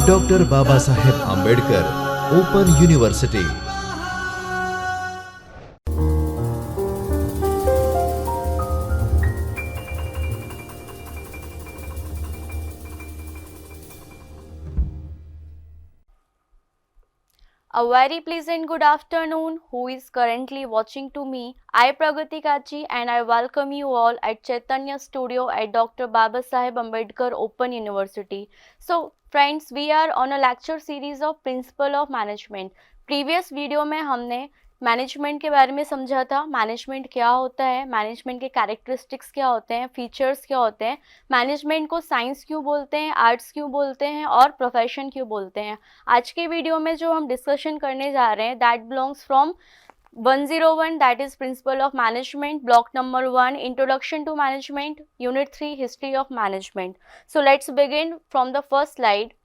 Doctor Baba Saheb Ambedkar open university. A very pleasant good afternoon who is currently watching to me. I Pragati Kachi and I welcome you all at Chaitanya Studio at Dr. Baba Saheb Ambedkar Open University. So friends, we are on a lecture series of Principle of Management. Previous video में हमने management के बारे में समझा था, management क्या होता है, मैनेजमेंट के कैरेक्टरिस्टिक्स क्या होते हैं, फीचर्स क्या होते हैं, मैनेजमेंट को साइंस क्यों बोलते हैं, आर्ट्स क्यों बोलते हैं और प्रोफेशन क्यों बोलते हैं। आज के वीडियो में जो हम डिस्कशन करने जा रहे हैं that belongs from 101 that is principle of management, block number 1 introduction to management, unit 3 history of management. So let's begin from the first slide.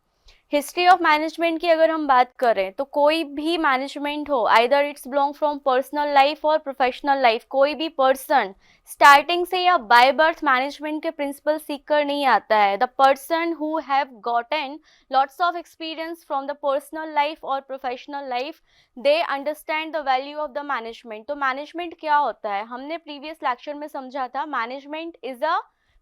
History of management की अगर हम बात करें तो कोई भी मैनेजमेंट हो, either it's belong from personal life और प्रोफेशनल लाइफ, कोई भी पर्सन स्टार्टिंग से या बाय बर्थ मैनेजमेंट के प्रिंसिपल सीख कर नहीं आता है। The person who have gotten lots of experience from the personal life और professional life, they understand the value of the management. तो मैनेजमेंट क्या होता है, हमने प्रीवियस लेक्चर में समझा था, मैनेजमेंट इज अ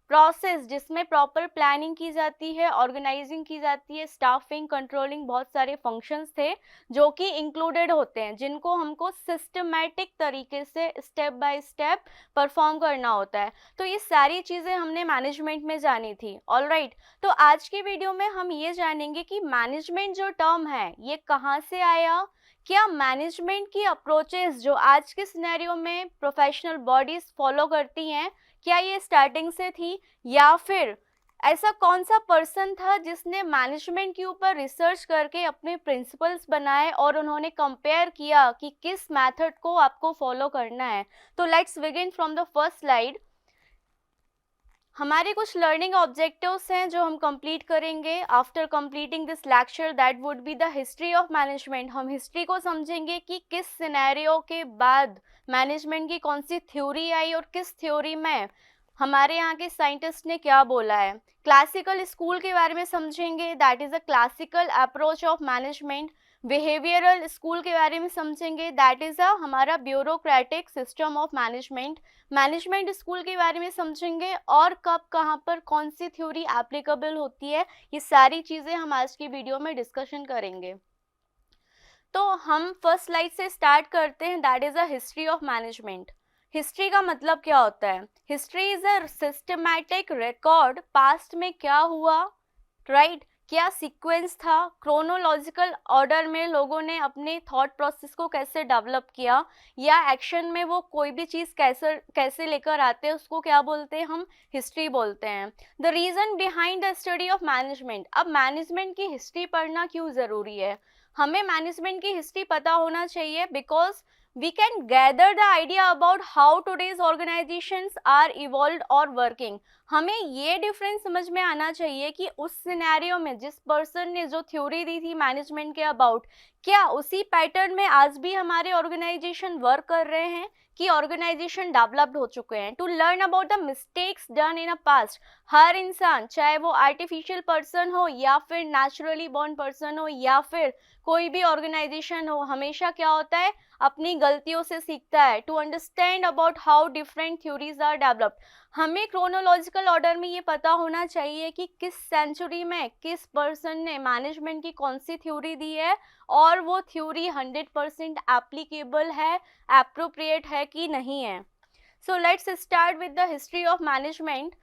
प्रोसेस जिसमें प्रॉपर प्लानिंग की जाती है, ऑर्गेनाइजिंग की जाती है, स्टाफिंग, कंट्रोलिंग, बहुत सारे फंक्शंस थे जो कि इंक्लूडेड होते हैं, जिनको हमको सिस्टमैटिक तरीके से स्टेप बाय स्टेप परफॉर्म करना होता है। तो ये सारी चीज़ें हमने मैनेजमेंट में जानी थी। ऑलराइट, तो आज की वीडियो में हम ये जानेंगे कि मैनेजमेंट जो टर्म है ये कहाँ से आया, क्या मैनेजमेंट की अप्रोचेस जो आज के सिनेरियो में प्रोफेशनल बॉडीज फॉलो करती हैं, क्या ये स्टार्टिंग से थी, या फिर ऐसा कौन सा पर्सन था जिसने मैनेजमेंट के ऊपर रिसर्च करके अपने प्रिंसिपल्स बनाए और उन्होंने कंपेयर किया कि किस मेथड को आपको फॉलो करना है। तो let's begin from the first slide. हमारे कुछ लर्निंग ऑब्जेक्टिव्स हैं जो हम कंप्लीट करेंगे after completing this lecture, that would be the history of management. हम हिस्ट्री को समझेंगे कि किस सिनेरियो के बाद मैनेजमेंट की कौन सी थ्योरी आई और किस थ्योरी में हमारे यहाँ के साइंटिस्ट ने क्या बोला है। क्लासिकल स्कूल के बारे में समझेंगे, that is a classical approach of management. Behavioural school के बारे में समझेंगे, दैट इज़ अ हमारा bureaucratic system of management. Management school के बारे में समझेंगे और कब कहाँ पर कौन सी थ्योरी एप्लीकेबल होती है, ये सारी चीज़ें हम आज की वीडियो में डिस्कशन करेंगे। तो हम फर्स्ट स्लाइड से स्टार्ट करते हैं, that is a history of management. History का मतलब क्या होता है, history is a systematic record, past में क्या हुआ, राइट, क्या सीक्वेंस था, क्रोनोलॉजिकल ऑर्डर में लोगों ने अपने थॉट प्रोसेस को कैसे डेवलप किया, या एक्शन में वो कोई भी चीज़ कैसे कैसे लेकर आते हैं, उसको क्या बोलते हैं, हम हिस्ट्री बोलते हैं। The reason behind the study of management. अब मैनेजमेंट की हिस्ट्री पढ़ना क्यों ज़रूरी है, हमें मैनेजमेंट की हिस्ट्री पता होना चाहिए because we can gather the idea about how today's organizations are evolved or working। हमें ये डिफरेंस समझ में आना चाहिए कि उस सिनेरियो में जिस पर्सन ने जो थ्योरी दी थी मैनेजमेंट के अबाउट, क्या उसी पैटर्न में आज भी हमारे ऑर्गेनाइजेशन वर्क कर रहे हैं कि ऑर्गेनाइजेशन डेवलप्ड हो चुके हैं। To learn about the mistakes done in a past, हर इंसान चाहे वो आर्टिफिशियल पर्सन हो या फिर नेचुरली बॉर्न पर्सन हो या फिर कोई भी ऑर्गेनाइजेशन हो, हमेशा क्या होता है, अपनी गलतियों से सीखता है। To understand about how different theories are developed, हमें क्रोनोलॉजिकल ऑर्डर में ये पता होना चाहिए कि किस सेंचुरी में किस पर्सन ने मैनेजमेंट की कौन सी थ्योरी दी है और वो थ्योरी 100% एप्लीकेबल है, एप्रोप्रिएट है कि नहीं है। So let's start with the history of management.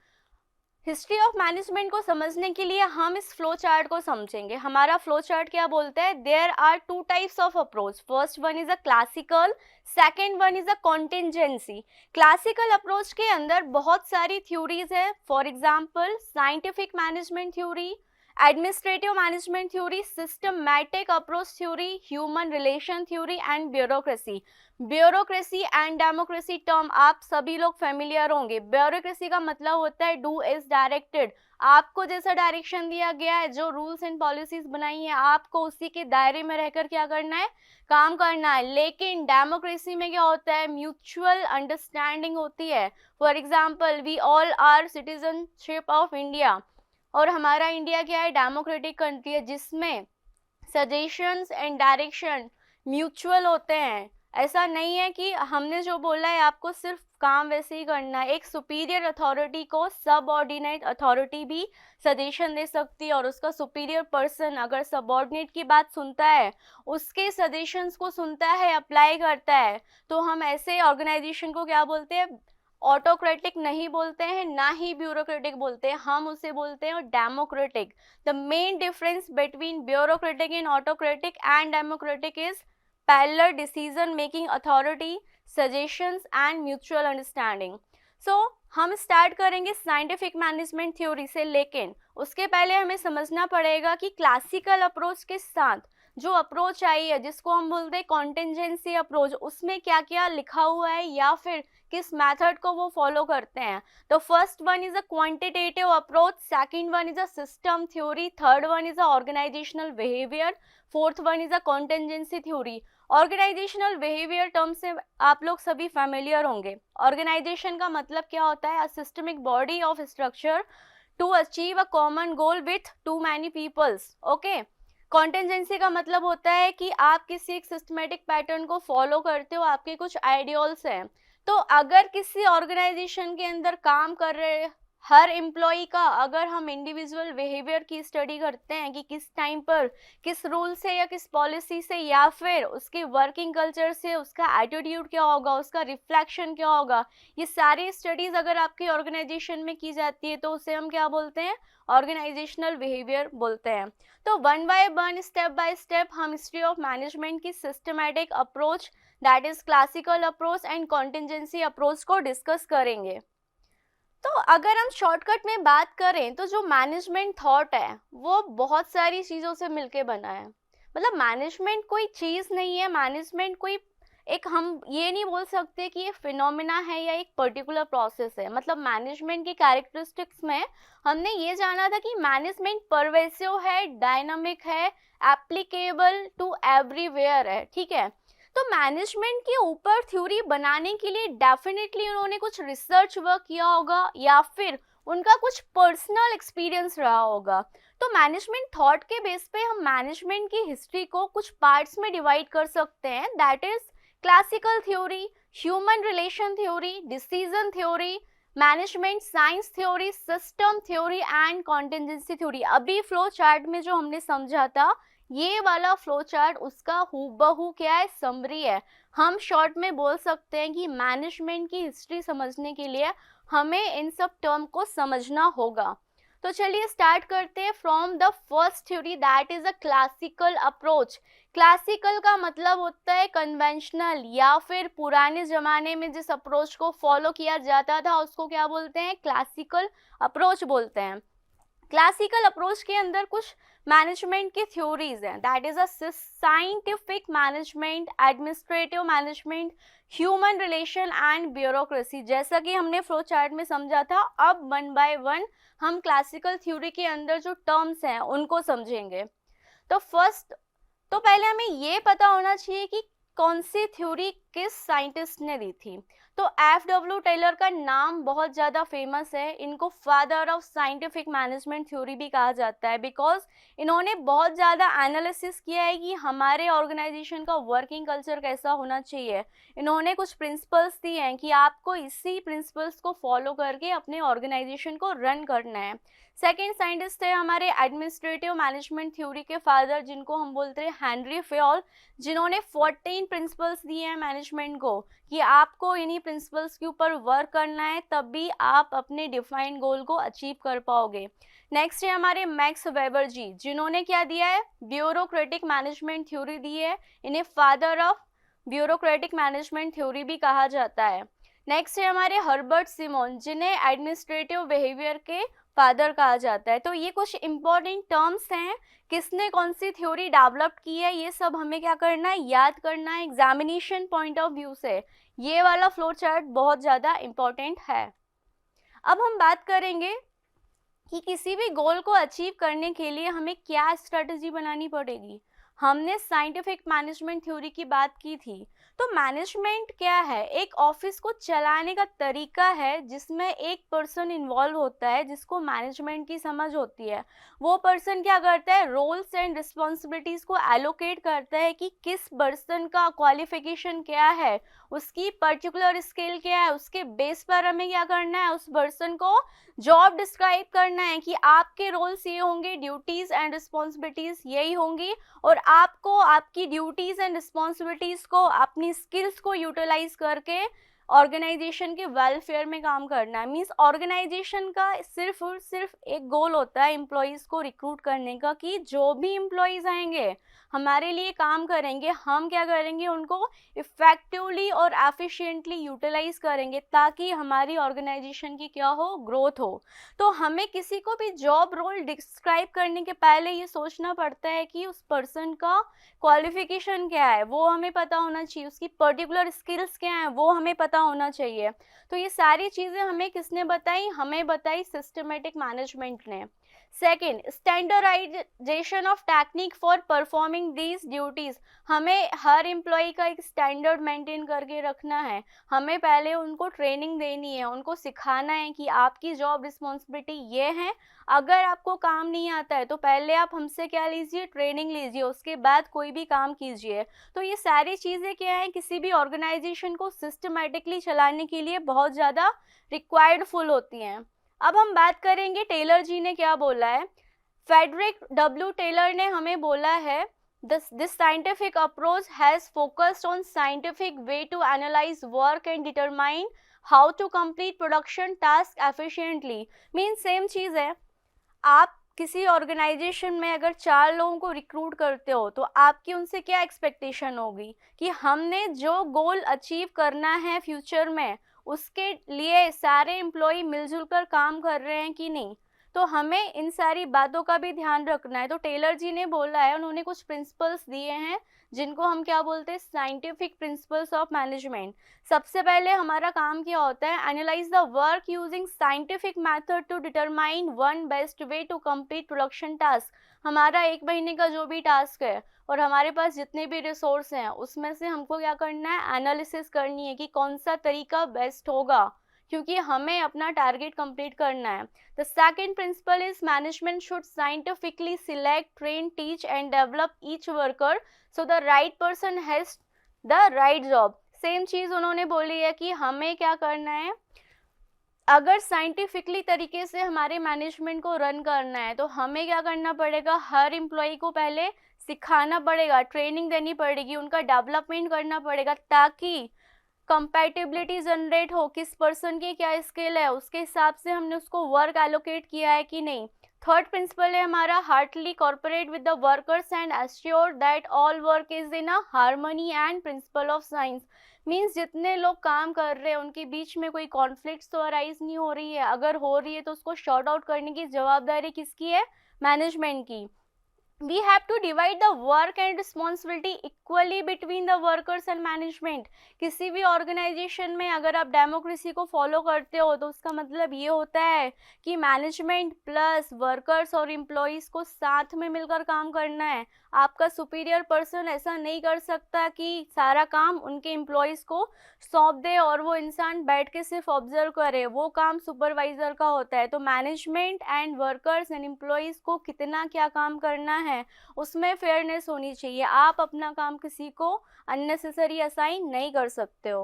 History of management को समझने के लिए हम इस फ्लो चार्ट को समझेंगे। हमारा फ्लो चार्ट क्या बोलता है, there are two types of approach, first one is a classical, second one is a contingency. Classical approach के अंदर बहुत सारी थ्योरीज है, for example scientific management theory, administrative management theory, systematic approach theory, human relation theory and bureaucracy. Bureaucracy and democracy term आप सभी लोग familiar होंगे। Bureaucracy का मतलब होता है डू इज डायरेक्टेड, आपको जैसा डायरेक्शन दिया गया है, जो रूल्स एंड पॉलिसीज बनाई है, आपको उसी के दायरे में रहकर क्या करना है, काम करना है। लेकिन डेमोक्रेसी में क्या होता है, म्यूचुअल अंडरस्टैंडिंग होती है। For example we all are citizenship of India, और हमारा इंडिया क्या है, डेमोक्रेटिक कंट्री है जिसमें सजेशंस एंड डायरेक्शन म्यूचुअल होते हैं। ऐसा नहीं है कि हमने जो बोला है आपको सिर्फ काम वैसे ही करना है। एक सुपीरियर अथॉरिटी को सबऑर्डिनेट अथॉरिटी भी सजेशन दे सकती है, और उसका सुपीरियर पर्सन अगर सबऑर्डिनेट की बात सुनता है, उसके सजेशंस को सुनता है, अप्लाई करता है, तो हम ऐसे ऑर्गेनाइजेशन को क्या बोलते हैं, ऑटोक्रेटिक नहीं बोलते हैं, ना ही ब्यूरोक्रेटिक बोलते हैं, हम उसे बोलते हैं democratic. The main difference between bureaucratic and autocratic and democratic is parallel decision making authority, suggestions and mutual understanding. So हम स्टार्ट करेंगे साइंटिफिक मैनेजमेंट थ्योरी से, लेकिन उसके पहले हमें समझना पड़ेगा कि क्लासिकल अप्रोच के साथ जो अप्रोच आई है जिसको हम बोलते हैं कॉन्टिजेंसी अप्रोच, उसमें क्या क्या लिखा हुआ है या फिर किस मेथड को वो फॉलो करते हैं। तो first one is a quantitative approach, second one is a system theory, third one is a organisational behaviour, fourth one is a contingency theory. Organisational behaviour term से आप लोग सभी फेमिलियर होंगे। ऑर्गेनाइजेशन का मतलब क्या होता है, a systemic body of structure to achieve a common goal with too many peoples. Okay, contingency का मतलब होता है कि आप किसी एक सिस्टमेटिक पैटर्न को फॉलो करते हो, आपके कुछ आइडियल्स हैं। तो अगर किसी ऑर्गेनाइजेशन के अंदर काम कर रहे हर एम्प्लॉय का अगर हम इंडिविजुअल बिहेवियर की स्टडी करते हैं कि किस टाइम पर किस रूल से या किस पॉलिसी से या फिर उसके वर्किंग कल्चर से उसका एटीट्यूड क्या होगा, उसका रिफ्लेक्शन क्या होगा, ये सारी स्टडीज अगर आपकी ऑर्गेनाइजेशन में की जाती है तो उसे हम क्या बोलते हैं, ऑर्गेनाइजेशनल बिहेवियर बोलते हैं। तो one by one, step by step हम हिस्ट्री ऑफ मैनेजमेंट की systematic approach, that is classical approach and contingency approach को डिस्कस करेंगे। तो अगर हम शॉर्टकट में बात करें तो जो मैनेजमेंट थॉट है वो बहुत सारी चीज़ों से मिलके बना है। मतलब मैनेजमेंट कोई चीज़ नहीं है, मैनेजमेंट कोई एक, हम ये नहीं बोल सकते कि ये फिनोमिना है या एक पर्टिकुलर प्रोसेस है। मतलब मैनेजमेंट की कैरेक्टरिस्टिक्स में हमने ये जाना था कि मैनेजमेंट परवेसिव है, डायनामिक है, एप्लीकेबल टू एवरीवेयर है, ठीक है। तो मैनेजमेंट के ऊपर थ्योरी बनाने के लिए डेफिनेटली उन्होंने कुछ रिसर्च वर्क किया होगा या फिर उनका कुछ पर्सनल एक्सपीरियंस रहा होगा। तो मैनेजमेंट थॉट के बेस पे हम मैनेजमेंट की हिस्ट्री को कुछ पार्ट्स में डिवाइड कर सकते हैं, that is classical theory, human relation theory, decision theory, management science theory, system theory and contingency theory. अभी फ्लो चार्ट में जो हमने समझा था ये वाला फ्लो चार्ट उसका हूबहू क्या है, समरी है। हम शॉर्ट में बोल सकते हैं कि मैनेजमेंट की हिस्ट्री समझने के लिए हमें इन सब टर्म को समझना होगा। तो चलिए स्टार्ट करते हैं from the first theory, that is a classical approach. Classical का मतलब होता है कन्वेंशनल, या फिर पुराने जमाने में जिस अप्रोच को फॉलो किया जाता था उसको क्या बोलते हैं, क्लासिकल अप्रोच बोलते हैं। क्लासिकल अप्रोच के अंदर कुछ मैनेजमेंट की थ्योरीज हैं, that is a scientific management, administrative management, human relation and bureaucracy. जैसा कि हमने फ्लो चार्ट में समझा था, अब वन बाय वन हम क्लासिकल थ्योरी के अंदर जो टर्म्स हैं उनको समझेंगे। तो फर्स्ट, तो पहले हमें ये पता होना चाहिए कि कौन सी थ्योरी किस साइंटिस्ट ने दी थी। तो F.W. टेलर का नाम बहुत ज़्यादा फेमस है, इनको father of scientific management theory भी कहा जाता है, बिकॉज इन्होंने बहुत ज़्यादा एनालिसिस किया है कि हमारे ऑर्गेनाइजेशन का वर्किंग कल्चर कैसा होना चाहिए। इन्होंने कुछ प्रिंसिपल्स दिए हैं कि आपको इसी प्रिंसिपल्स को फॉलो करके अपने ऑर्गेनाइजेशन को रन करना है। सेकेंड साइंटिस्ट थे हमारे एडमिनिस्ट्रेटिव मैनेजमेंट थ्योरी के फादर, जिनको हम बोलते हैं हेनरी फेयोल, जिन्होंने 14 प्रिंसिपल्स दिए हैं मैनेजमेंट को कि आपको इन्हीं प्रिंसिपल्स के ऊपर वर्क करना है, तभी आप अपने डिफाइंड गोल को अचीव कर पाओगे। नेक्स्ट है हमारे मैक्स वेबर जी, जिन्होंने क्या दिया है, ब्यूरोक्रेटिक मैनेजमेंट थ्योरी दी है। इन्हें father of bureaucratic management theory भी कहा जाता है। नेक्स्ट है हमारे हर्बर्ट सिमोन, जिन्हें एडमिनिस्ट्रेटिव बिहेवियर के फादर कहा जाता है। तो ये कुछ इंपॉर्टेंट टर्म्स हैं, किसने कौन सी थ्योरी डेवलप की है ये सब हमें क्या करना है, याद करना है एग्जामिनेशन पॉइंट ऑफ व्यू से। ये वाला फ्लो चार्ट बहुत ज़्यादा इंपॉर्टेंट है। अब हम बात करेंगे कि किसी भी गोल को अचीव करने के लिए हमें क्या स्ट्रेटजी बनानी पड़ेगी। हमने साइंटिफिक मैनेजमेंट थ्योरी की बात की थी। तो मैनेजमेंट क्या है? एक ऑफिस को चलाने का तरीका है जिसमें एक पर्सन इन्वॉल्व होता है जिसको मैनेजमेंट की समझ होती है। वो पर्सन क्या करता है? रोल्स एंड रिस्पॉन्सिबिलिटीज को एलोकेट करता है कि किस पर्सन का क्वालिफिकेशन क्या है, उसकी पर्टिकुलर स्किल क्या है, उसके बेस पर हमें क्या करना है, उस पर्सन को जॉब डिस्क्राइब करना है कि आपके रोल्स ये होंगे, ड्यूटीज एंड रिस्पॉन्सिबिलिटीज यही होंगी, और आपको आपकी ड्यूटीज एंड रिस्पॉन्सिबिलिटीज को, अपनी स्किल्स को यूटिलाइज करके ऑर्गेनाइजेशन के वेलफेयर में काम करना है। मीन्स ऑर्गेनाइजेशन का सिर्फ और सिर्फ एक गोल होता है एम्प्लॉयज़ को रिक्रूट करने का, कि जो भी एम्प्लॉयज़ आएंगे हमारे लिए काम करेंगे, हम क्या करेंगे, उनको इफेक्टिवली और एफिशिएंटली यूटिलाइज करेंगे ताकि हमारी ऑर्गेनाइजेशन की क्या हो, ग्रोथ हो। तो हमें किसी को भी जॉब रोल डिस्क्राइब करने के पहले ये सोचना पड़ता है कि उस पर्सन का क्वालिफिकेशन क्या है, वो हमें पता होना चाहिए, उसकी पर्टिकुलर स्किल्स क्या हैं वो हमें पता होना चाहिए। तो ये सारी चीज़ें हमें किसने बताई? हमें बताई सिस्टमेटिक मैनेजमेंट ने। Second, standardisation of technique for performing these duties. हमें हर एम्प्लॉय का एक स्टैंडर्ड मेंटेन करके रखना है। हमें पहले उनको ट्रेनिंग देनी है, उनको सिखाना है कि आपकी जॉब रिस्पॉन्सिबिलिटी ये है। अगर आपको काम नहीं आता है तो पहले आप हमसे क्या लीजिए, ट्रेनिंग लीजिए, उसके बाद कोई भी काम कीजिए। तो ये सारी चीज़ें क्या है, किसी भी ऑर्गेनाइजेशन को सिस्टमेटिकली चलाने के लिए बहुत ज़्यादा रिक्वायर्ड फुल होती हैं। अब हम बात करेंगे टेलर जी ने क्या बोला है। फेडरिक डब्ल्यू टेलर ने हमें बोला है, this scientific approach has focused on scientific way to analyze work and determine how to complete production task efficiently। Mean same चीज़ है, आप किसी ऑर्गेनाइजेशन में अगर 4 लोगों को रिक्रूट करते हो तो आपकी उनसे क्या एक्सपेक्टेशन होगी कि हमने जो गोल अचीव करना है फ्यूचर में, उसके लिए सारे एम्प्लॉय मिलजुल कर काम कर रहे हैं कि नहीं। तो हमें इन सारी बातों का भी ध्यान रखना है। तो टेलर जी ने बोला है, उन्होंने कुछ प्रिंसिपल्स दिए हैं जिनको हम क्या बोलते हैं, साइंटिफिक प्रिंसिपल्स ऑफ मैनेजमेंट। सबसे पहले हमारा काम क्या होता है, analyse the work using scientific method to determine one best way to complete production task. हमारा 1 महीने का जो भी टास्क है और हमारे पास जितने भी रिसोर्स हैं उसमें से हमको क्या करना है, एनालिसिस करनी है कि कौन सा तरीका बेस्ट होगा, क्योंकि हमें अपना टारगेट कंप्लीट करना है। The second principle is management should scientifically select, train, teach and develop each worker so the right person has the right job. Same चीज़ उन्होंने बोली है कि हमें क्या करना है, अगर साइंटिफिकली तरीके से हमारे मैनेजमेंट को रन करना है तो हमें क्या करना पड़ेगा, हर एम्प्लॉय को पहले सिखाना पड़ेगा, ट्रेनिंग देनी पड़ेगी, उनका डेवलपमेंट करना पड़ेगा ताकि कंपैटिबिलिटी जनरेट हो, किस पर्सन की क्या स्किल है उसके हिसाब से हमने उसको वर्क एलोकेट किया है कि नहीं। थर्ड प्रिंसिपल है हमारा, heartily cooperate with the workers and assure that all work is in a harmony and principle of science. Means जितने लोग काम कर रहे हैं उनके बीच में कोई कॉन्फ्लिक्ट तो अराइज नहीं हो रही है, अगर हो रही है तो उसको शॉर्ट आउट करने की जवाबदारी किसकी है, मैनेजमेंट की। We have to divide the work and responsibility equally between the workers and management। किसी भी ऑर्गेनाइजेशन में अगर आप डेमोक्रेसी को फॉलो करते हो तो उसका मतलब ये होता है कि मैनेजमेंट प्लस वर्कर्स और एम्प्लॉयज़ को साथ में मिलकर काम करना है। आपका सुपीरियर पर्सन ऐसा नहीं कर सकता कि सारा काम उनके एम्प्लॉयज़ को सौंप दे और वो इंसान बैठ के सिर्फ ऑब्जर्व करे, वो काम सुपरवाइजर का होता है। तो management and workers and employees को कितना क्या काम करना है उसमें फेयरनेस होनी चाहिए। आप अपना काम किसी को अननेसेसरी असाइन नहीं कर सकते हो।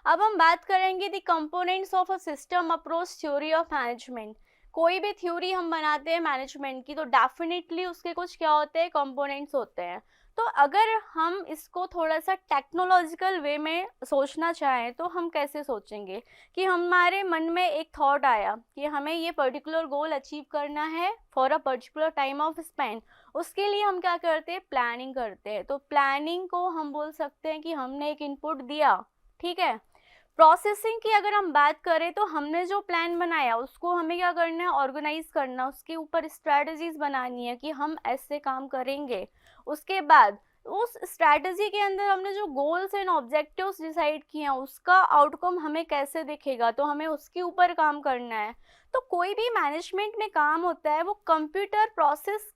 अब हम बात करेंगे the components of a system approach theory of management. कोई भी थ्योरी हम बनाते हैं मैनेजमेंट की तो डेफिनेटली उसके कुछ क्या होते हैं, कंपोनेंट्स होते हैं। तो अगर हम इसको थोड़ा सा टेक्नोलॉजिकल वे में सोचना चाहें तो हम कैसे सोचेंगे कि हमारे मन में एक थॉट आया कि हमें ये पर्टिकुलर गोल अचीव करना है for a particular time of Spain. उसके लिए हम क्या करते हैं, प्लानिंग करते हैं। तो प्लानिंग को हम बोल सकते हैं कि हमने एक इनपुट दिया, ठीक है। प्रोसेसिंग की अगर हम बात करें तो हमने जो प्लान बनाया उसको हमें क्या करना है, ऑर्गेनाइज करना, उसके ऊपर स्ट्रैटेजीज बनानी है कि हम ऐसे काम करेंगे। उसके बाद उस स्ट्रैटेजी के अंदर हमने जो गोल्स एंड ऑब्जेक्टिव्स डिसाइड किए हैं उसका आउटकम हमें कैसे दिखेगा, तो हमें उसके ऊपर काम करना है। तो कोई भी मैनेजमेंट में काम होता है वो कंप्यूटर प्रोसेस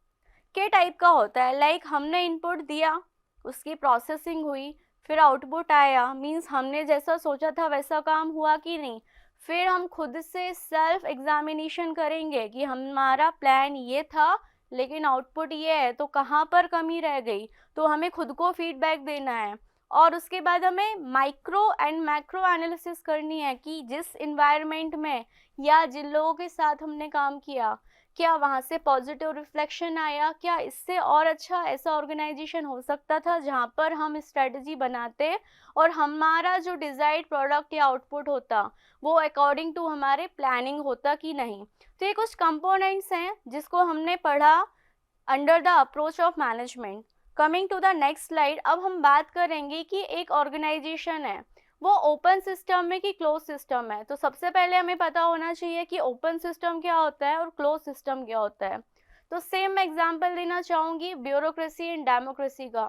के टाइप का होता है, लाइक हमने इनपुट दिया, उसकी प्रोसेसिंग हुई, फिर आउटपुट आया, मीन्स हमने जैसा सोचा था वैसा काम हुआ कि नहीं। फिर हम खुद से सेल्फ एग्जामिनेशन करेंगे कि हमारा प्लान ये था लेकिन आउटपुट ये है, तो कहाँ पर कमी रह गई, तो हमें खुद को फीडबैक देना है। और उसके बाद हमें माइक्रो एंड मैक्रो एनालिसिस करनी है कि जिस इन्वायरमेंट में या जिन लोगों के साथ हमने काम किया, क्या वहाँ से पॉजिटिव रिफ्लेक्शन आया, क्या इससे और अच्छा ऐसा ऑर्गेनाइजेशन हो सकता था जहाँ पर हम स्ट्रेटजी बनाते और हमारा जो डिजायर्ड प्रोडक्ट या आउटपुट होता वो अकॉर्डिंग टू हमारे प्लानिंग होता कि नहीं। तो ये कुछ कंपोनेंट्स हैं जिसको हमने पढ़ा under the approach of management. Coming to the next slide, अब हम बात करेंगे कि एक ऑर्गेनाइजेशन है वो ओपन सिस्टम में कि क्लोज सिस्टम है। तो सबसे पहले हमें पता होना चाहिए कि ओपन सिस्टम क्या होता है और क्लोज सिस्टम क्या होता है। तो सेम मैं एग्जांपल देना चाहूँगी ब्यूरोक्रेसी एंड डेमोक्रेसी का।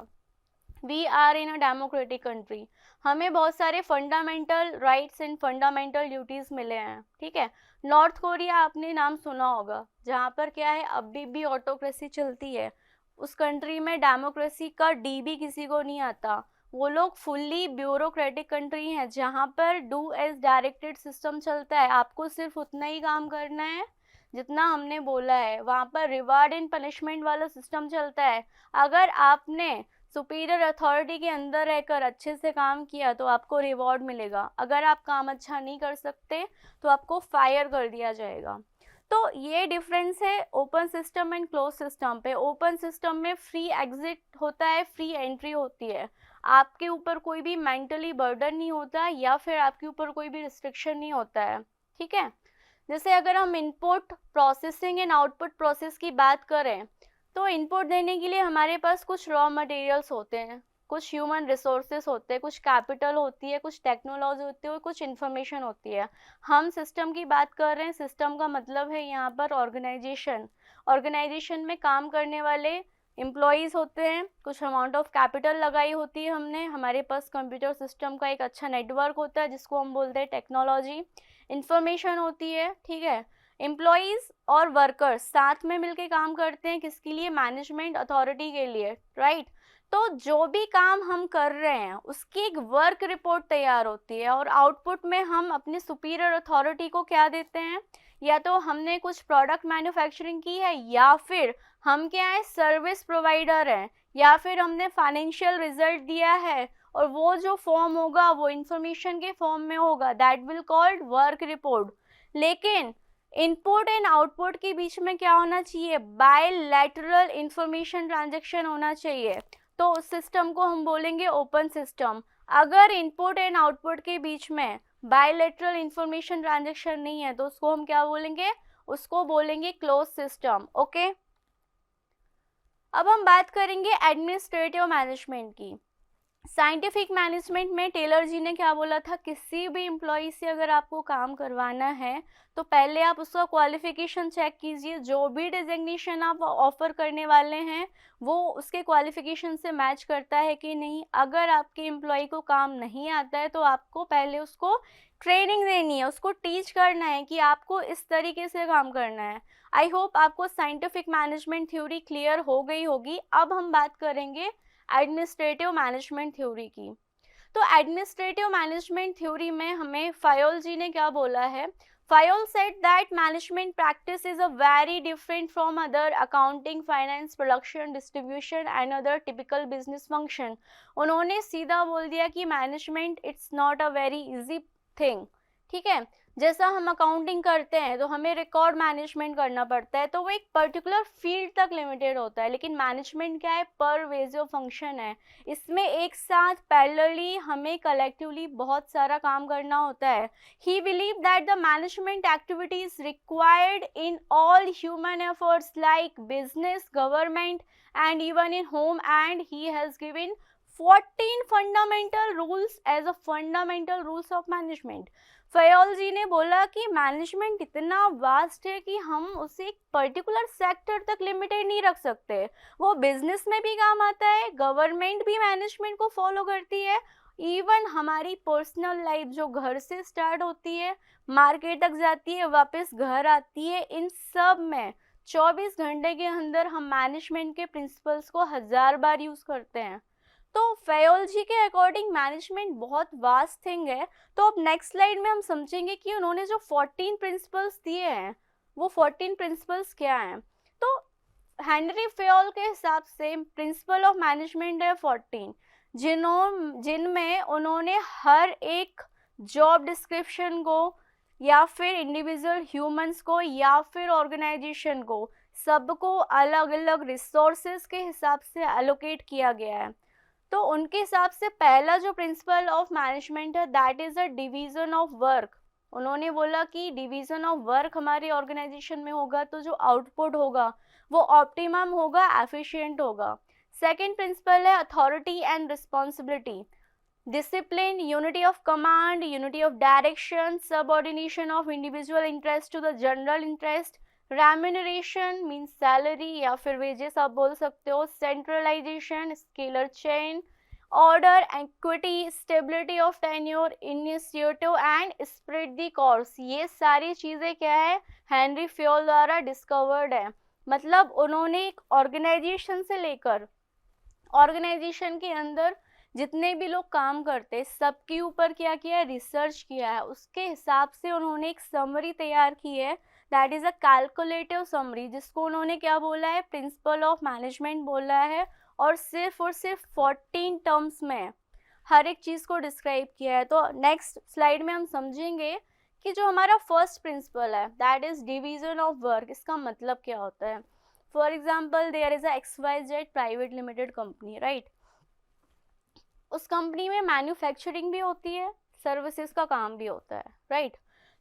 We are in a democratic country, हमें बहुत सारे fundamental rights and fundamental duties मिले हैं, ठीक है। नॉर्थ कोरिया आपने नाम सुना होगा, जहाँ पर क्या है अभी भी ऑटोक्रेसी चलती है। उस कंट्री में डेमोक्रेसी का डी भी किसी को नहीं आता। वो लोग फुल्ली ब्यूरोक्रेटिक कंट्री है जहाँ पर डू एज डायरेक्टेड सिस्टम चलता है, आपको सिर्फ उतना ही काम करना है जितना हमने बोला है। वहाँ पर रिवार्ड एंड पनिशमेंट वाला सिस्टम चलता है। अगर आपने सुपीरियर अथॉरिटी के अंदर रहकर अच्छे से काम किया तो आपको रिवॉर्ड मिलेगा, अगर आप काम अच्छा नहीं कर सकते तो आपको फायर कर दिया जाएगा। तो ये डिफरेंस है open system and close system पे। ओपन सिस्टम में फ्री एग्जिट होता है, फ्री एंट्री होती है, आपके ऊपर कोई भी मेंटली बर्डन नहीं होता या फिर आपके ऊपर कोई भी रिस्ट्रिक्शन नहीं होता है, ठीक है। जैसे अगर हम input processing and output process की बात करें तो इनपुट देने के लिए हमारे पास कुछ रॉ मटेरियल्स होते हैं, कुछ ह्यूमन रिसोर्सेस होते हैं, कुछ कैपिटल होती है, कुछ टेक्नोलॉजी होती है और कुछ इन्फॉर्मेशन होती है। हम सिस्टम की बात कर रहे हैं, सिस्टम का मतलब है यहाँ पर ऑर्गेनाइजेशन। ऑर्गेनाइजेशन में काम करने वाले एम्प्लॉयज़ होते हैं, कुछ अमाउंट ऑफ कैपिटल लगाई होती है हमने, हमारे पास कंप्यूटर सिस्टम का एक अच्छा नेटवर्क होता है जिसको हम बोलते हैं टेक्नोलॉजी। इंफॉर्मेशन होती है, ठीक है। एम्प्लॉयज़ और वर्कर्स साथ में मिलके काम करते हैं, किसके लिए, मैनेजमेंट अथॉरिटी के लिए, राइट। तो जो भी काम हम कर रहे हैं उसकी एक वर्क रिपोर्ट तैयार होती है और आउटपुट में हम अपने सुपीरियर अथॉरिटी को क्या देते हैं, या तो हमने कुछ प्रोडक्ट मैन्युफैक्चरिंग की है या फिर हम क्या है सर्विस प्रोवाइडर हैं, या फिर हमने फाइनेंशियल रिजल्ट दिया है और वो जो फॉर्म होगा वो इंफॉर्मेशन के फॉर्म में होगा, that will called work report. लेकिन इनपुट एंड आउटपुट के बीच में क्या होना चाहिए, बायलैटरल इंफॉर्मेशन ट्रांजैक्शन होना चाहिए। तो उस सिस्टम को हम बोलेंगे ओपन सिस्टम। अगर इनपुट एंड आउटपुट के बीच में बायलैटरल इंफॉर्मेशन ट्रांजैक्शन नहीं है तो उसको हम क्या बोलेंगे, उसको बोलेंगे क्लोज सिस्टम, ओके। अब हम बात करेंगे एडमिनिस्ट्रेटिव मैनेजमेंट की। साइंटिफिक मैनेजमेंट में टेलर जी ने क्या बोला था, किसी भी एम्प्लॉय से अगर आपको काम करवाना है तो पहले आप उसका क्वालिफिकेशन चेक कीजिए, जो भी डिजिग्नेशन आप ऑफर करने वाले हैं वो उसके क्वालिफिकेशन से मैच करता है कि नहीं। अगर आपके एम्प्लॉय को काम नहीं आता है तो आपको पहले उसको ट्रेनिंग देनी है, उसको टीच करना है कि आपको इस तरीके से काम करना है। आई होप आपको साइंटिफिक मैनेजमेंट थ्योरी क्लियर हो गई होगी। अब हम बात करेंगे एडमिनिस्ट्रेटिव मैनेजमेंट थ्योरी की। तो एडमिनिस्ट्रेटिव मैनेजमेंट थ्योरी में हमें फायोल जी ने क्या बोला है, Fayol said that management practice is a very different from other accounting, finance, production, distribution and other typical business function. उन्होंने सीधा बोल दिया कि management it's not a very easy thing, ठीक है। जैसा हम अकाउंटिंग करते हैं तो हमें रिकॉर्ड मैनेजमेंट करना पड़ता है, तो वो एक पर्टिकुलर फील्ड तक लिमिटेड होता है, लेकिन मैनेजमेंट क्या है, परवेसिव फंक्शन है। इसमें एक साथ पैरेलली हमें कलेक्टिवली बहुत सारा काम करना होता है। He believe that the management activities required in all human efforts like business, government and even in home, and he has given 14 fundamental rules as a fundamental rules of management. Fayol ji ने बोला कि management इतना vast है कि हम उसे एक particular sector तक लिमिटेड नहीं रख सकते। वो बिजनेस में भी काम आता है, गवर्नमेंट भी मैनेजमेंट को फॉलो करती है, इवन हमारी पर्सनल लाइफ जो घर से स्टार्ट होती है, मार्केट तक जाती है, वापस घर आती है, इन सब में 24 घंटे के अंदर हम मैनेजमेंट के प्रिंसिपल्स को 1000 बार यूज़ करते हैं। तो फैयोल जी के अकॉर्डिंग मैनेजमेंट बहुत वास्ट थिंग है। तो अब नेक्स्ट स्लाइड में हम समझेंगे कि उन्होंने जो 14 प्रिंसिपल्स दिए हैं वो 14 प्रिंसिपल्स क्या हैं। तो हेनरी फैयोल के हिसाब से प्रिंसिपल ऑफ मैनेजमेंट है 14, जिनमें उन्होंने हर एक जॉब डिस्क्रिप्शन को या फिर इंडिविजुअल ह्यूमंस को या फिर ऑर्गेनाइजेशन को सबको अलग अलग रिसोर्सेज के हिसाब से एलोकेट किया गया है। तो उनके हिसाब से पहला जो प्रिंसिपल ऑफ मैनेजमेंट है that is a division of work. उन्होंने बोला कि डिवीजन ऑफ वर्क हमारी ऑर्गेनाइजेशन में होगा तो जो आउटपुट होगा वो ऑप्टिमम होगा, एफिशिएंट होगा। सेकंड प्रिंसिपल है authority and responsibility, discipline, unity of command, unity of direction, subordination of individual interest to the general interest, remuneration means salary या फिर wages आप बोल सकते हो, centralization, scalar chain, order, equity, stability of tenure, initiative and spread the course। ये सारी चीज़ें क्या है, हेनरी फैयोल द्वारा डिस्कवर्ड है। मतलब उन्होंने एक ऑर्गेनाइजेशन से लेकर ऑर्गेनाइजेशन के अंदर जितने भी लोग काम करते सबके ऊपर क्या किया है, रिसर्च किया है। उसके हिसाब से उन्होंने एक समरी तैयार की है that is a calculative summary, जिसको उन्होंने क्या बोला है, प्रिंसिपल ऑफ मैनेजमेंट बोला है। और सिर्फ 14 टर्म्स में हर एक चीज़ को डिस्क्राइब किया है। तो नेक्स्ट स्लाइड में हम समझेंगे कि जो हमारा फर्स्ट प्रिंसिपल है that is division of work, इसका मतलब क्या होता है। For example there is a XYZ private limited company, right. उस कंपनी में मैन्युफैक्चरिंग भी होती है, सर्विसेज का काम भी होता है, राइट।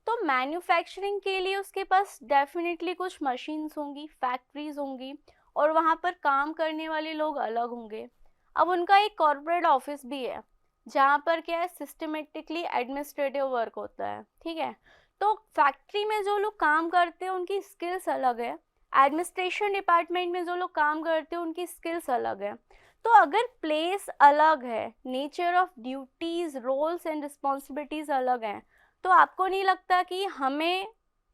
तो मैन्युफैक्चरिंग के लिए उसके पास डेफिनेटली कुछ मशीन्स होंगी, फैक्ट्रीज होंगी और वहाँ पर काम करने वाले लोग अलग होंगे। अब उनका एक कॉर्पोरेट ऑफिस भी है जहाँ पर क्या है, सिस्टमेटिकली एडमिनिस्ट्रेटिव वर्क होता है, ठीक है। तो फैक्ट्री में जो लोग काम करते हैं उनकी स्किल्स अलग है, एडमिनिस्ट्रेशन डिपार्टमेंट में जो लोग काम करते हैं उनकी स्किल्स अलग है। तो अगर प्लेस अलग है, nature of duties, roles and responsibilities अलग हैं, तो आपको नहीं लगता कि हमें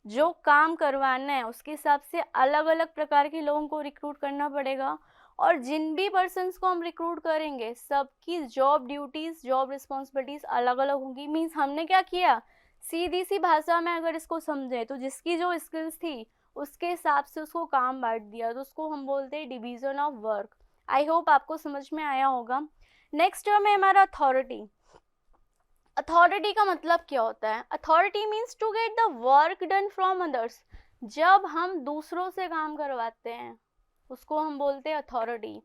जो काम करवाना है उसके हिसाब से अलग अलग प्रकार के लोगों को रिक्रूट करना पड़ेगा। और जिन भी पर्सन्स को हम रिक्रूट करेंगे सबकी जॉब ड्यूटीज, जॉब रिस्पॉन्सिबिलिटीज अलग अलग होंगी। मीन्स हमने क्या किया, सीधी सी भाषा में अगर इसको समझे तो जिसकी जो स्किल्स थी उसके हिसाब से उसको काम बांट दिया, तो उसको हम बोलते हैं division of work. I hope आपको समझ में आया होगा। नेक्स्ट टर्म है हमारा अथॉरिटी। अथॉरिटी का मतलब क्या होता है, authority means to get the work done from others. जब हम दूसरों से काम करवाते हैं उसको हम बोलते हैं authority.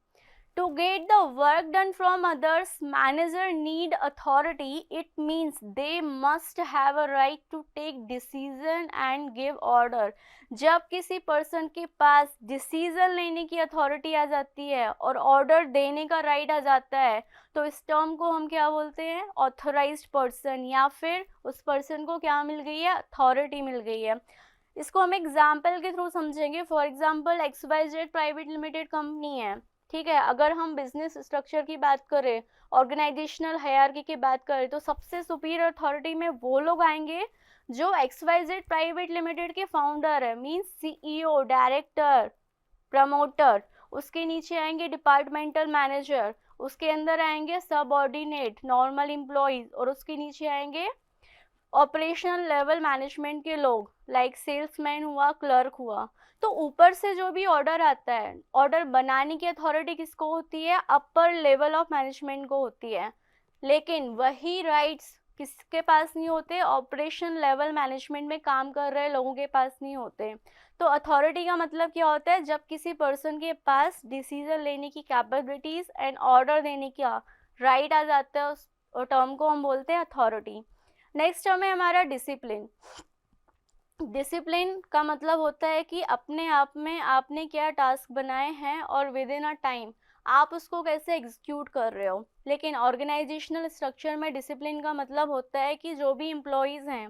To get the work done from others, manager need authority. It means they must have a right to take decision and give order. जब किसी पर्सन के पास डिसीजन लेने की अथॉरिटी आ जाती है और ऑर्डर देने का राइट आ जाता है तो इस टर्म को हम क्या बोलते हैं, ऑथोराइज्ड पर्सन, या फिर उस पर्सन को क्या मिल गई है, अथॉरिटी मिल गई है। इसको हम एग्जाम्पल के थ्रू समझेंगे। For example XYZ private limited company है, ठीक है। अगर हम बिजनेस स्ट्रक्चर की बात करें, ऑर्गेनाइजेशनल हायरार्की की बात करें, तो सबसे सुपीरियर अथॉरिटी में वो लोग आएंगे जो XYZ प्राइवेट लिमिटेड के फाउंडर है, मींस CEO, डायरेक्टर, प्रमोटर। उसके नीचे आएंगे डिपार्टमेंटल मैनेजर, उसके अंदर आएंगे सबऑर्डिनेट, नॉर्मल एम्प्लॉयज, और उसके नीचे आएंगे ऑपरेशनल लेवल मैनेजमेंट के लोग, लाइक सेल्समैन हुआ, क्लर्क हुआ। तो ऊपर से जो भी ऑर्डर आता है, ऑर्डर बनाने की अथॉरिटी किसको होती है, अपर लेवल ऑफ मैनेजमेंट को होती है। लेकिन वही राइट्स किसके पास नहीं होते, ऑपरेशन लेवल मैनेजमेंट में काम कर रहे लोगों के पास नहीं होते। तो अथॉरिटी का मतलब क्या होता है, जब किसी पर्सन के पास डिसीजन लेने की कैपेबिलिटीज एंड ऑर्डर देने का राइट आ जाता है, उस टर्म को हम बोलते हैं अथॉरिटी। नेक्स्ट टर्म है हमारा डिसिप्लिन। डिसिप्लिन का मतलब होता है कि अपने आप में आपने क्या टास्क बनाए हैं और विद इन अ टाइम आप उसको कैसे एग्जीक्यूट कर रहे हो। लेकिन ऑर्गेनाइजेशनल स्ट्रक्चर में डिसिप्लिन का मतलब होता है कि जो भी एम्प्लॉयज़ हैं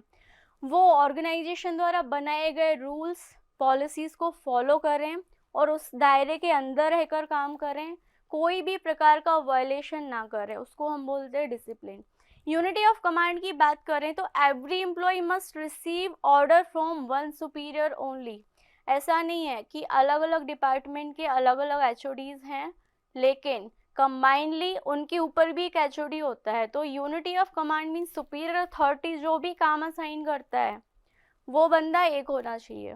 वो ऑर्गेनाइजेशन द्वारा बनाए गए रूल्स पॉलिसीज़ को फॉलो करें और उस दायरे के अंदर रहकर काम करें, कोई भी प्रकार का वायलेशन ना करें, उसको हम बोलते हैं डिसिप्लिन। यूनिटी ऑफ कमांड की बात करें तो every employee must receive order from one superior only ऐसा नहीं है कि अलग अलग डिपार्टमेंट के अलग अलग एचओडीज हैं, लेकिन कंबाइनली उनके ऊपर भी एक एचओडी होता है। तो unity of command mean superior authority जो भी काम असाइन करता है वो बंदा एक होना चाहिए।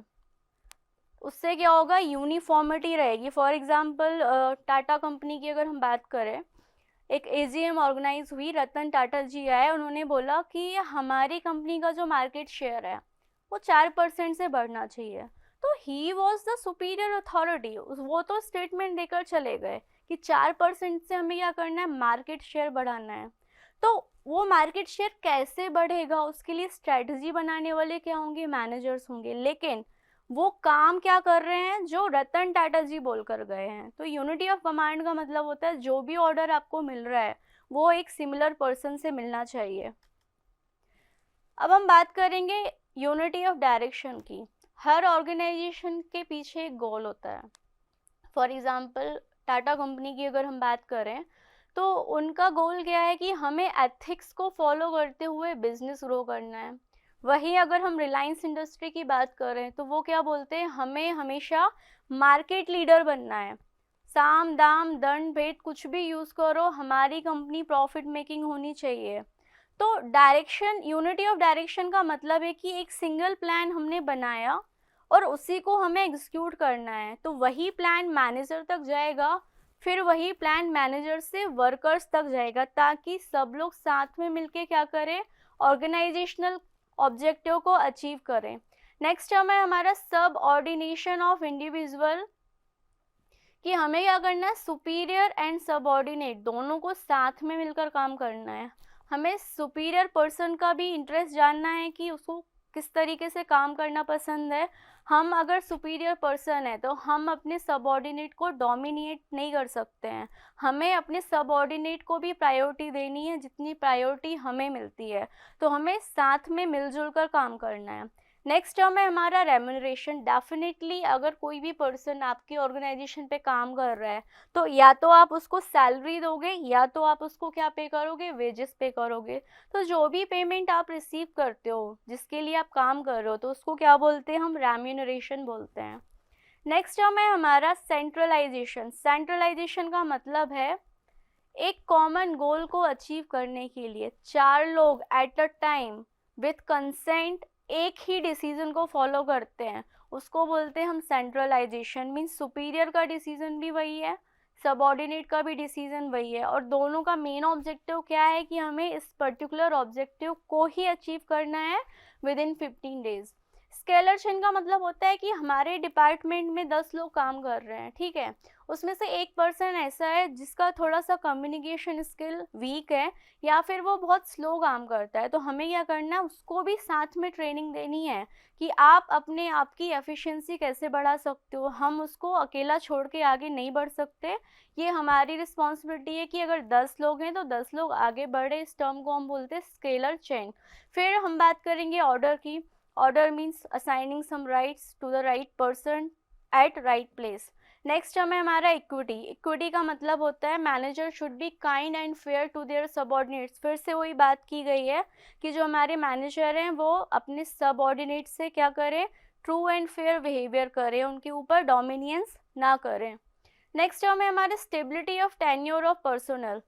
उससे क्या होगा, यूनिफॉर्मिटी रहेगी। फॉर एग्जांपल टाटा कंपनी की अगर हम बात करें, एक एजीएम ऑर्गेनाइज हुई, रतन टाटा जी आए, उन्होंने बोला कि हमारी कंपनी का जो मार्केट शेयर है वो 4% से बढ़ना चाहिए। तो he was the superior authority, वो तो स्टेटमेंट देकर चले गए कि 4% से हमें क्या करना है, मार्केट शेयर बढ़ाना है। तो वो मार्केट शेयर कैसे बढ़ेगा, उसके लिए स्ट्रेटजी बनाने वाले क्या होंगे, मैनेजर्स होंगे। लेकिन वो काम क्या कर रहे हैं, जो रतन टाटा जी बोल कर गए हैं। तो यूनिटी ऑफ कमांड का मतलब होता है जो भी ऑर्डर आपको मिल रहा है वो एक सिमिलर पर्सन से मिलना चाहिए। अब हम बात करेंगे यूनिटी ऑफ डायरेक्शन की। हर ऑर्गेनाइजेशन के पीछे एक गोल होता है। फॉर एग्जांपल टाटा कंपनी की अगर हम बात करें तो उनका गोल क्या है कि हमें एथिक्स को फॉलो करते हुए बिजनेस ग्रो करना है। वहीं अगर हम रिलायंस इंडस्ट्री की बात करें तो वो क्या बोलते हैं, हमें हमेशा मार्केट लीडर बनना है। साम दाम दंड भेद कुछ भी यूज़ करो, हमारी कंपनी प्रॉफिट मेकिंग होनी चाहिए। तो डायरेक्शन, यूनिटी ऑफ डायरेक्शन का मतलब है कि एक सिंगल प्लान हमने बनाया और उसी को हमें एग्जीक्यूट करना है। तो वही प्लान मैनेजर तक जाएगा, फिर वही प्लान मैनेजर से वर्कर्स तक जाएगा, ताकि सब लोग साथ में मिलके क्या करें, ऑर्गेनाइजेशनल ऑब्जेक्टिव को अचीव करें। नेक्स्ट टर्म है हमारा सब ऑर्डिनेशन ऑफ इंडिविजुअल, कि हमें क्या करना है, सुपीरियर एंड सबऑर्डिनेट दोनों को साथ में मिलकर काम करना है। हमें सुपीरियर पर्सन का भी इंटरेस्ट जानना है कि उसको किस तरीके से काम करना पसंद है। हम अगर सुपीरियर पर्सन है तो हम अपने सबऑर्डिनेट को डोमिनेट नहीं कर सकते हैं, हमें अपने सबऑर्डिनेट को भी प्रायोरिटी देनी है जितनी प्रायोरिटी हमें मिलती है। तो हमें साथ में मिलजुल कर काम करना है। नेक्स्ट टर्म है हमारा रेम्यूनरेशन। डेफिनेटली अगर कोई भी पर्सन आपकी ऑर्गेनाइजेशन पे काम कर रहा है तो या तो आप उसको सैलरी दोगे या तो आप उसको क्या पे करोगे, वेजेस पे करोगे। तो जो भी पेमेंट आप रिसीव करते हो, जिसके लिए आप काम कर रहे हो, तो उसको क्या बोलते हैं, हम रेम्यूनरेशन बोलते हैं। नेक्स्ट टर्म है हमारा सेंट्रलाइजेशन। सेंट्रलाइजेशन का मतलब है एक कॉमन गोल को अचीव करने के लिए 4 लोग at a time with consent एक ही डिसीजन को फॉलो करते हैं, उसको बोलते हैं हम सेंट्रलाइजेशन। मीन्स सुपीरियर का डिसीजन भी वही है, सबऑर्डिनेट का भी डिसीजन वही है, और दोनों का मेन ऑब्जेक्टिव क्या है कि हमें इस पर्टिकुलर ऑब्जेक्टिव को ही अचीव करना है with in 15 days. Scalar chain का मतलब होता है कि हमारे डिपार्टमेंट में 10 लोग काम कर रहे हैं, ठीक है, उसमें से एक पर्सन ऐसा है जिसका थोड़ा सा कम्युनिकेशन स्किल वीक है या फिर वो बहुत स्लो काम करता है। तो हमें क्या करना है, उसको भी साथ में ट्रेनिंग देनी है कि आप अपने आप की एफिशिएंसी कैसे बढ़ा सकते हो। हम उसको अकेला छोड़ के आगे नहीं बढ़ सकते, ये हमारी रिस्पॉन्सिबिलिटी है कि अगर 10 लोग हैं तो 10 लोग आगे बढ़े। इस टर्म को हम बोलते हैं स्केलर चेन। फिर हम बात करेंगे ऑर्डर की। Order means assigning some rights to the right person at right place. Next term है हमारा इक्विटी। इक्विटी का मतलब होता है manager should be kind and fair to their subordinates. फिर से वही बात की गई है कि जो हमारे मैनेजर हैं वो अपने सबऑर्डिनेट से क्या करें, ट्रू एंड फेयर बिहेवियर करें, उनके ऊपर डोमिनियंस ना करें। नेक्स्ट टर्म है हमारे stability of tenure of personal.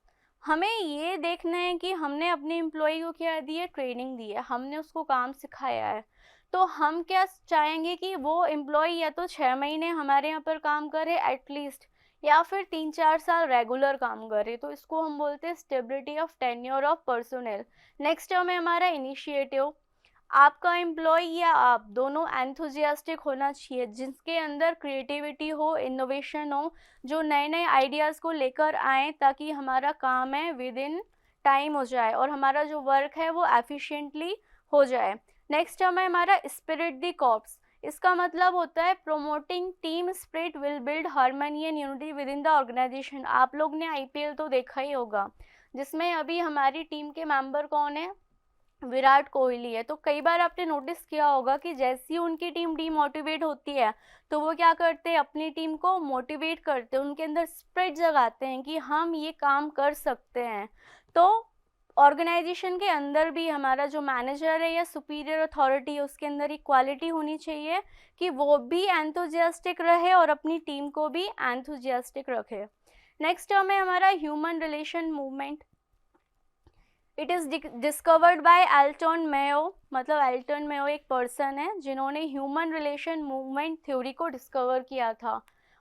हमें ये देखना है कि हमने अपने एम्प्लॉय को क्या दी है, ट्रेनिंग दी है, हमने उसको काम सिखाया है। तो हम क्या चाहेंगे कि वो एम्प्लॉय या तो 6 महीने हमारे यहाँ पर काम करे एटलीस्ट, या फिर 3-4 साल रेगुलर काम करे। तो इसको हम बोलते हैं stability of tenure of personal. Next term है हमारा इनिशिएटिव। आपका एम्प्लॉय या आप दोनों एंथुजियास्टिक होना चाहिए, जिसके अंदर क्रिएटिविटी हो, इनोवेशन हो, जो नए नए आइडियाज़ को लेकर आए ताकि हमारा काम है विद इन टाइम हो जाए और हमारा जो वर्क है वो एफिशिएंटली हो जाए। नेक्स्ट टर्म है हमारा स्पिरिट द कॉर्प्स। इसका मतलब होता है promoting team spirit will build harmony and unity within the organisation. आप लोग ने आईपीएल तो देखा ही होगा, जिसमें अभी हमारी टीम के मेंबर कौन है, विराट कोहली है। तो कई बार आपने नोटिस किया होगा कि जैसी उनकी टीम डीमोटिवेट होती है तो वो क्या करते हैं, अपनी टीम को मोटिवेट करते हैं, उनके अंदर स्पिरिट जगाते हैं कि हम ये काम कर सकते हैं। तो ऑर्गेनाइजेशन के अंदर भी हमारा जो मैनेजर है या सुपीरियर अथॉरिटी है उसके अंदर इक्वालिटी होनी चाहिए कि वो भी एंथुजियास्टिक रहे और अपनी टीम को भी एंथुजियास्टिक रखे। नेक्स्ट टर्म है हमारा human relation movement. It is discovered by Elton Mayo, मतलब एल्टन मेयो एक पर्सन है जिन्होंने ह्यूमन रिलेशन मूवमेंट थ्योरी को डिस्कवर किया था।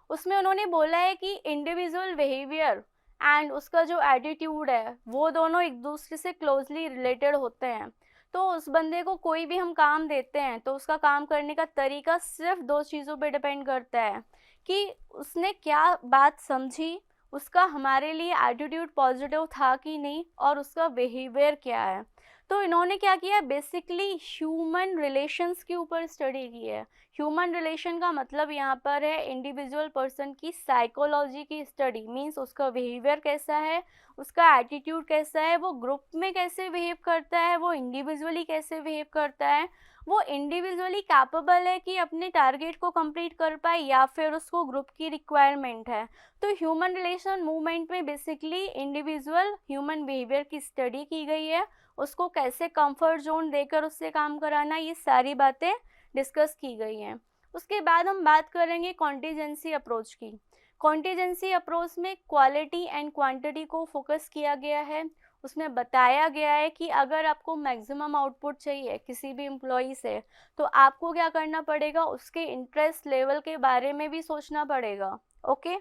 उसमें उन्होंने बोला है कि इंडिविजुअल बिहेवियर एंड उसका जो एटीट्यूड है वो दोनों एक दूसरे से क्लोजली रिलेटेड होते हैं। तो उस बंदे को कोई भी हम काम देते हैं तो उसका काम करने का तरीका सिर्फ दो चीज़ों पे डिपेंड करता है कि उसने क्या बात समझी, उसका हमारे लिए एटीट्यूड पॉजिटिव था कि नहीं, और उसका बिहेवियर क्या है। तो इन्होंने क्या किया, बेसिकली ह्यूमन रिलेशंस के ऊपर स्टडी की है। ह्यूमन रिलेशन का मतलब यहाँ पर है इंडिविजुअल पर्सन की साइकोलॉजी की स्टडी, मींस उसका बिहेवियर कैसा है, उसका एटीट्यूड कैसा है, वो ग्रुप में कैसे बिहेव करता है, वो इंडिविजुअली कैसे बिहेव करता है, वो इंडिविजुअली कैपेबल है कि अपने टारगेट को कंप्लीट कर पाए या फिर उसको ग्रुप की रिक्वायरमेंट है। तो ह्यूमन रिलेशन मूवमेंट में बेसिकली इंडिविजुअल ह्यूमन बिहेवियर की स्टडी की गई है, उसको कैसे कंफर्ट जोन देकर उससे काम कराना, ये सारी बातें डिस्कस की गई हैं। उसके बाद हम बात करेंगे कॉन्टीजेंसी अप्रोच की। कॉन्टीजेंसी अप्रोच में क्वालिटी एंड क्वांटिटी को फोकस किया गया है। उसमें बताया गया है कि अगर आपको मैक्सिमम आउटपुट चाहिए किसी भी एम्प्लॉई से तो आपको क्या करना पड़ेगा, उसके इंटरेस्ट लेवल के बारे में भी सोचना पड़ेगा। ओके,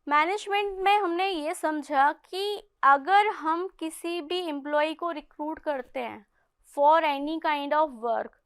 मैनेजमेंट में हमने ये समझा कि अगर हम किसी भी एम्प्लॉय को रिक्रूट करते हैं for any kind of work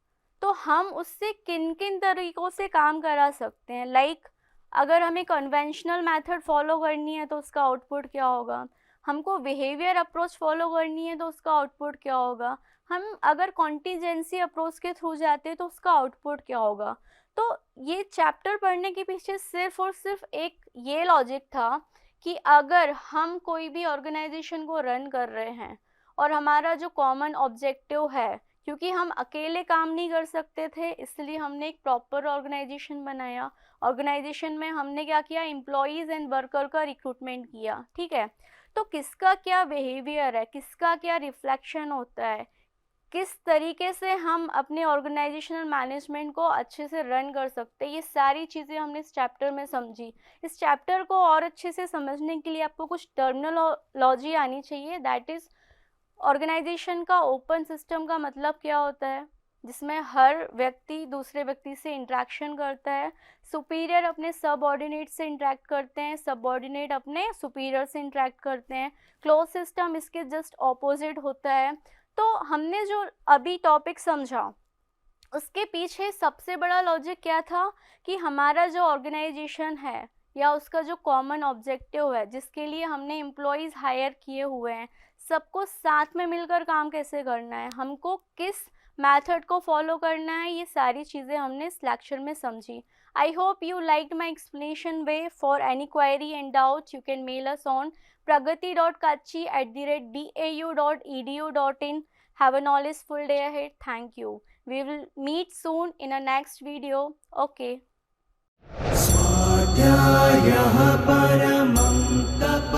तो हम उससे किन किन तरीक़ों से काम करा सकते हैं। लाइक अगर हमें कन्वेंशनल मेथड फॉलो करनी है तो उसका आउटपुट क्या होगा, हमको बिहेवियर अप्रोच फॉलो करनी है तो उसका आउटपुट क्या होगा, हम अगर कॉन्टीजेंसी अप्रोच के थ्रू जाते हैं तो उसका आउटपुट क्या होगा। तो ये चैप्टर पढ़ने के पीछे सिर्फ और सिर्फ एक ये लॉजिक था कि अगर हम कोई भी ऑर्गेनाइजेशन को रन कर रहे हैं और हमारा जो कॉमन ऑब्जेक्टिव है, क्योंकि हम अकेले काम नहीं कर सकते थे इसलिए हमने एक प्रॉपर ऑर्गेनाइजेशन बनाया। ऑर्गेनाइजेशन में हमने क्या किया, एम्प्लॉयज़ एंड वर्कर का रिक्रूटमेंट किया। ठीक है, तो किसका क्या बिहेवियर है, किसका क्या रिफ्लेक्शन होता है, किस तरीके से हम अपने ऑर्गेनाइजेशनल मैनेजमेंट को अच्छे से रन कर सकते हैं, ये सारी चीज़ें हमने इस चैप्टर में समझी। इस चैप्टर को और अच्छे से समझने के लिए आपको कुछ टर्मिनोलॉजी आनी चाहिए, दैट इज़ ऑर्गेनाइजेशन का ओपन सिस्टम का मतलब क्या होता है, जिसमें हर व्यक्ति दूसरे व्यक्ति से इंटरेक्शन करता है, सुपीरियर अपने सबऑर्डिनेट से इंटरेक्ट करते हैं, सबऑर्डिनेट अपने सुपीरियर से इंटरेक्ट करते हैं, क्लोज सिस्टम इसके जस्ट ऑपोजिट होता है। तो हमने जो अभी टॉपिक समझा उसके पीछे सबसे बड़ा लॉजिक क्या था कि हमारा जो ऑर्गेनाइजेशन है या उसका जो कॉमन ऑब्जेक्टिव है जिसके लिए हमने एम्प्लॉयज़ हायर किए हुए हैं, सबको साथ में मिलकर काम कैसे करना है, हमको किस मेथड को फॉलो करना है, ये सारी चीज़ें हमने इस लेक्चर में समझी। I hope you liked my explanation way. For any query and doubt, you can mail us on pragati.kachi@dau.edu.in. Have a knowledgeful day ahead. Thank you. We will meet soon in a next video. Okay. स्वाध्यायः परमं तप